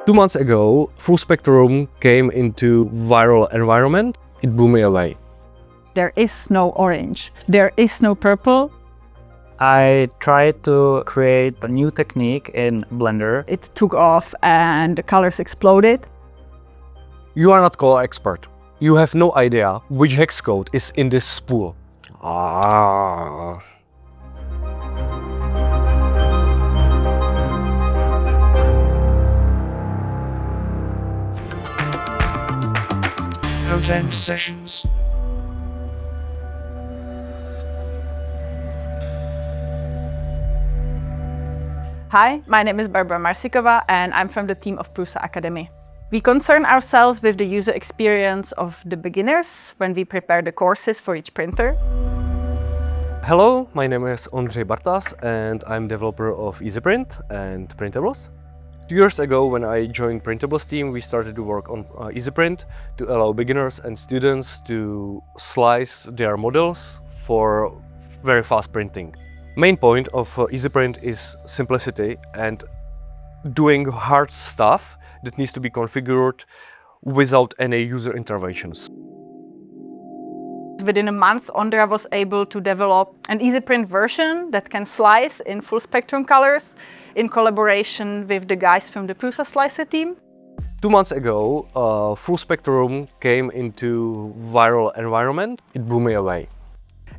2 months ago, full spectrum came into viral environment. It blew me away. There is no orange. There is no purple. I tried to create a new technique in Blender. It took off and the colors exploded. You are not color expert. You have no idea which hex code is in this spool. Content sessions. Hi, my name is Barbara Marsikova and I'm from the team of Prusa Academy. We concern ourselves with the user experience of the beginners when we prepare the courses for each printer. Hello, my name is Ondřej Bartas and I'm developer of EasyPrint and Printables. 2 years ago, when I joined Printables team, we started to work on EasyPrint to allow beginners and students to slice their models for very fast printing. Main point of EasyPrint is simplicity and doing hard stuff that needs to be configured without any user interventions. Within a month, Ondra was able to develop an EasyPrint version that can slice in full spectrum colors in collaboration with the guys from the PrusaSlicer team. 2 months ago, full spectrum came into viral environment. It blew me away.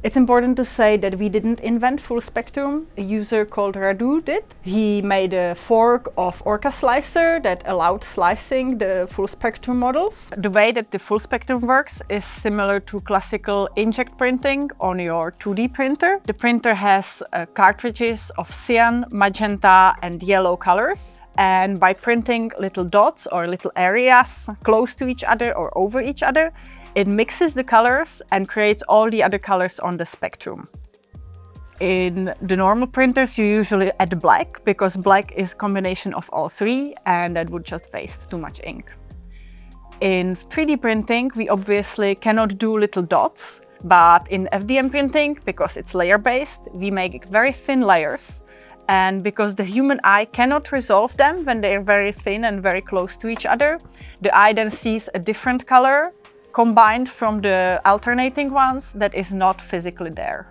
It's important to say that we didn't invent full spectrum. A user called Radu did. He made a fork of OrcaSlicer that allowed slicing the full spectrum models. The way that the full spectrum works is similar to classical inkjet printing on your 2D printer. The printer has cartridges of cyan, magenta and yellow colors. And by printing little dots or little areas close to each other or over each other, it mixes the colors and creates all the other colors on the spectrum. In the normal printers, you usually add black because black is a combination of all three and that would just waste too much ink. In 3D printing, we obviously cannot do little dots, but in FDM printing, because it's layer-based, we make very thin layers. And because the human eye cannot resolve them when they're very thin and very close to each other, the eye then sees a different color combined from the alternating ones that is not physically there.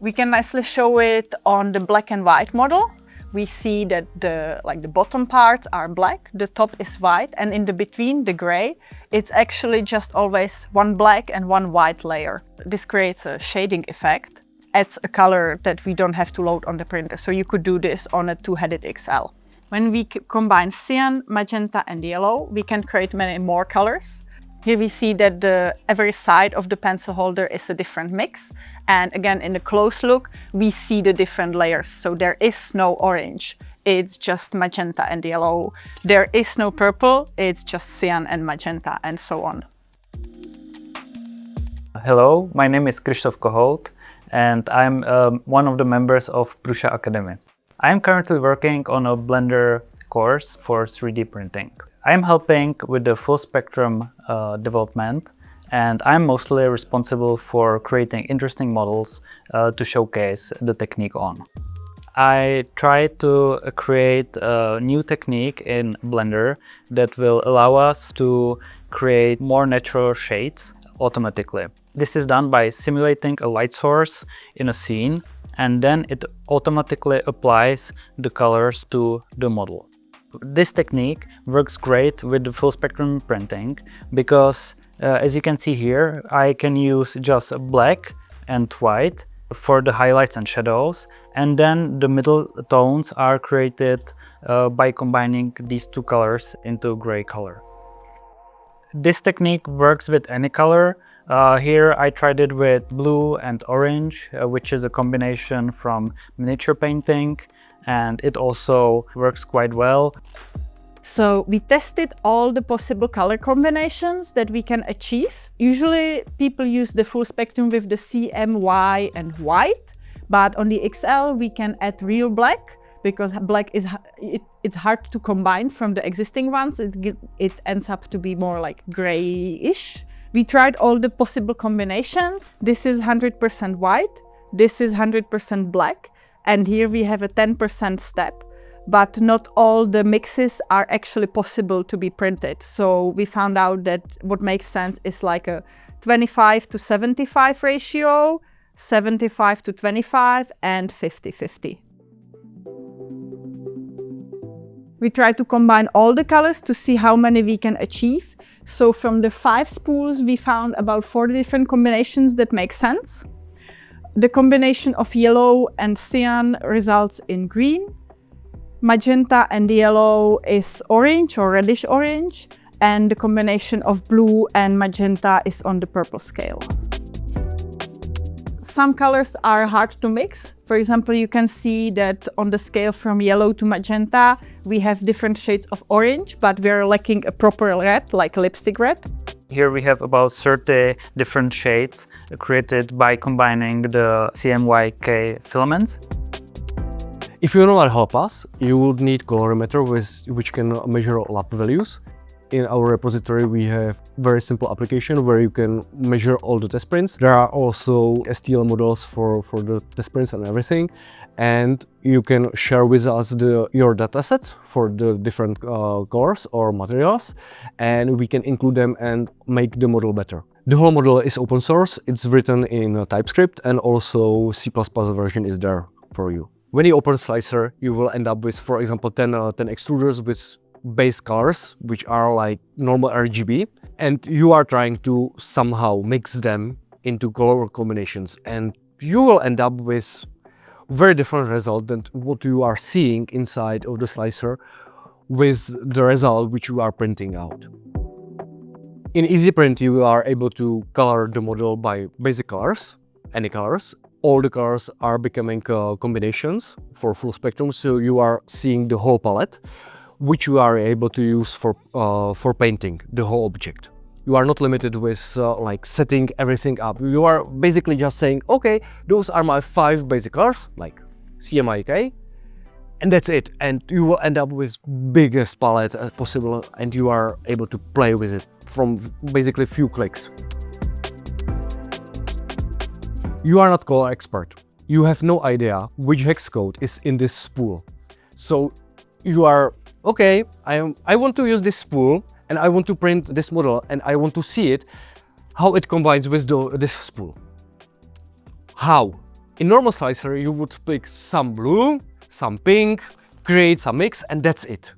We can nicely show it on the black and white model. We see that the bottom parts are black, the top is white, and in the between, the gray, it's actually just always one black and one white layer. This creates a shading effect, adds a color that we don't have to load on the printer. So you could do this on a two-headed XL. When we combine cyan, magenta and yellow, we can create many more colors. Here we see that every side of the pencil holder is a different mix. And again, in a close look, we see the different layers. So there is no orange, it's just magenta and yellow. There is no purple, it's just cyan and magenta and so on. Hello, my name is Krzysztof Kohout and I'm one of the members of Prusa Academy. I'm currently working on a Blender course for 3D printing. I'm helping with the full spectrum development and I'm mostly responsible for creating interesting models to showcase the technique on. I try to create a new technique in Blender that will allow us to create more natural shades automatically. This is done by simulating a light source in a scene and then it automatically applies the colors to the model. This technique works great with the full spectrum printing because as you can see here, I can use just black and white for the highlights and shadows, and then the middle tones are created by combining these two colors into gray color. This technique works with any color. Here I tried it with blue and orange, which is a combination from miniature painting, and it also works quite well. So we tested all the possible color combinations that we can achieve. Usually people use the full spectrum with the CMY and white, but on the XL we can add real black because black is it's hard to combine from the existing ones. It ends up to be more like grayish. We tried all the possible combinations. This is 100% white, this is 100% black, and here we have a 10% step. but not all the mixes are actually possible to be printed. So we found out that what makes sense is like a 25 to 75 ratio, 75 to 25, and 50-50. We try to combine all the colors to see how many we can achieve. So from the 5 spools, we found about 40 different combinations that make sense. The combination of yellow and cyan results in green. Magenta and yellow is orange or reddish orange. And the combination of blue and magenta is on the purple scale. Some colors are hard to mix. For example, you can see that on the scale from yellow to magenta, we have different shades of orange, but we're lacking a proper red, like lipstick red. Here we have about 30 different shades created by combining the CMYK filaments. If you want to help us, you would need colorimeter which can measure lap values. In our repository, we have very simple application where you can measure all the test prints. There are also STL models for the test prints and everything. And you can share with us your datasets for the different colors or materials. And we can include them and make the model better. The whole model is open source. It's written in TypeScript, and also C++ version is there for you. When you open Slicer, you will end up with, for example, 10 extruders with base colors, which are like normal RGB, and you are trying to somehow mix them into color combinations, and you will end up with very different result than what you are seeing inside of the slicer with the result which you are printing out. In EasyPrint, you are able to color the model by basic colors, any colors. All the colors are becoming combinations for full spectrum, so you are seeing the whole palette, which you are able to use for painting the whole object. You are not limited with like setting everything up. You are basically just saying, okay, those are my 5 basic colors, like CMYK, and that's it. And you will end up with biggest palette as possible, and you are able to play with it from basically few clicks. You are not color expert. You have no idea which hex code is in this spool. So you are, okay, I want to use this spool and I want to print this model and I want to see it, how it combines with this spool. How? In normal slicer, you would pick some blue, some pink, create some mix, and that's it.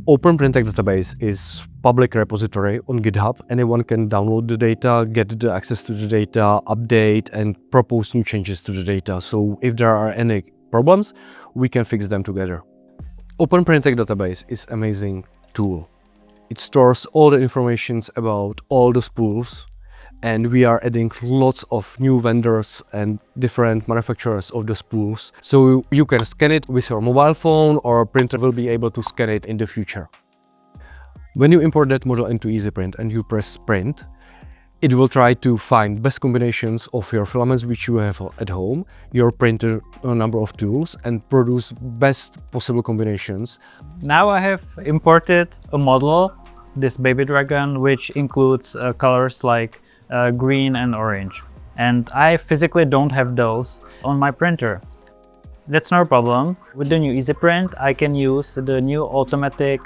OpenPrintTag database is public repository on GitHub. Anyone can download the data, get the access to the data, update, and propose new changes to the data. So if there are any problems, we can fix them together. OpenPrintTag database is an amazing tool. It stores all the information about all the spools, and we are adding lots of new vendors and different manufacturers of the spools. So you can scan it with your mobile phone, or a printer will be able to scan it in the future. When you import that model into EasyPrint and you press print, it will try to find best combinations of your filaments which you have at home, your printer number of tools, and produce best possible combinations. Now I have imported a model, this baby dragon, which includes colors like green and orange. And I physically don't have those on my printer. That's no problem. With the new EasyPrint, I can use the new automatic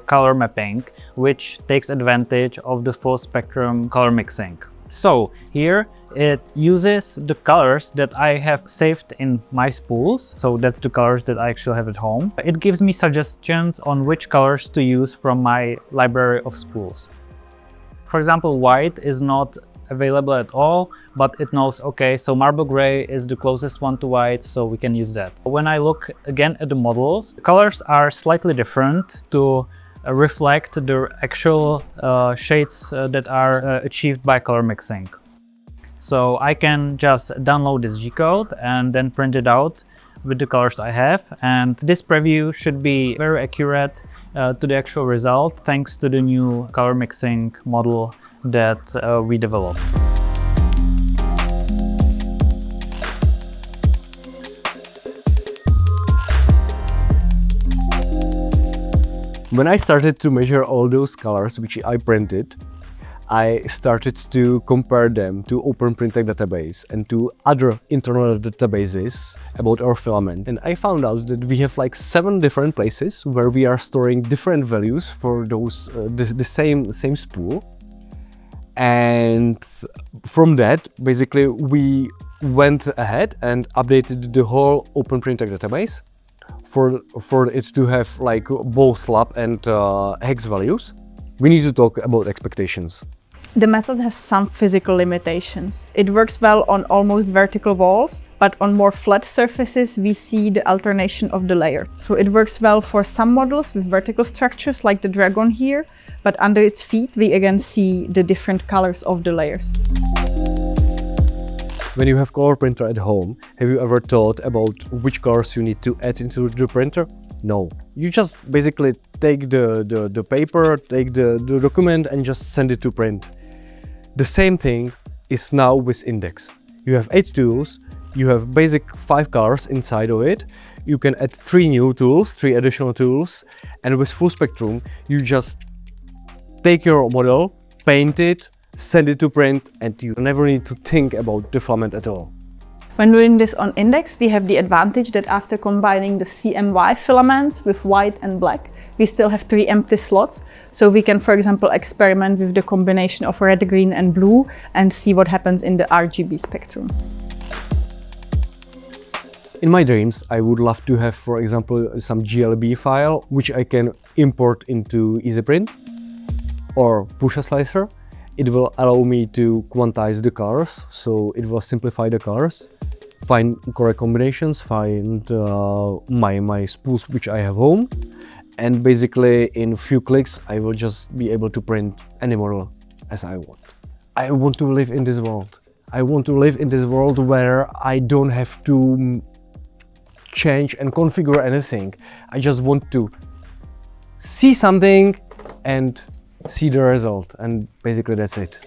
color mapping, which takes advantage of the full spectrum color mixing. So here it uses the colors that I have saved in my spools. So that's the colors that I actually have at home. It gives me suggestions on which colors to use from my library of spools. For example, white is not available at all, but it knows, okay, so marble gray is the closest one to white, so we can use that. When I look again at the models, the colors are slightly different to reflect the actual shades that are achieved by color mixing. So I can just download this G-code and then print it out with the colors I have, and this preview should be very accurate to the actual result thanks to the new color mixing model that we developed. When I started to measure all those colors which I printed, I started to compare them to OpenPrintTag database and to other internal databases about our filament. And I found out that we have like 7 different places where we are storing different values for those the same spool. And from that, basically, we went ahead and updated the whole OpenPrintTag database for it to have like both lab and hex values. We need to talk about expectations. The method has some physical limitations. It works well on almost vertical walls, but on more flat surfaces we see the alternation of the layer. So it works well for some models with vertical structures like the dragon here, but under its feet we again see the different colors of the layers. When you have color printer at home, have you ever thought about which colors you need to add into the printer? No. You just basically take the paper, take the document and just send it to print. The same thing is now with Index. You have 8 tools, you have basic 5 colors inside of it, you can add 3 new tools, 3 additional tools, and with Full Spectrum you just take your model, paint it, send it to print, and you never need to think about the filament at all. When doing this on Index, we have the advantage that after combining the CMY filaments with white and black, we still have 3 empty slots. So we can, for example, experiment with the combination of red, green and blue and see what happens in the RGB spectrum. In my dreams, I would love to have, for example, some GLB file, which I can import into EasyPrint or PrusaSlicer. It will allow me to quantize the colors, so it will simplify the colors, find correct combinations, find my spools which I have home, and basically in few clicks I will just be able to print any model as I want. I want to live in this world. I want to live in this world where I don't have to change and configure anything. I just want to see something and see the result, and basically that's it.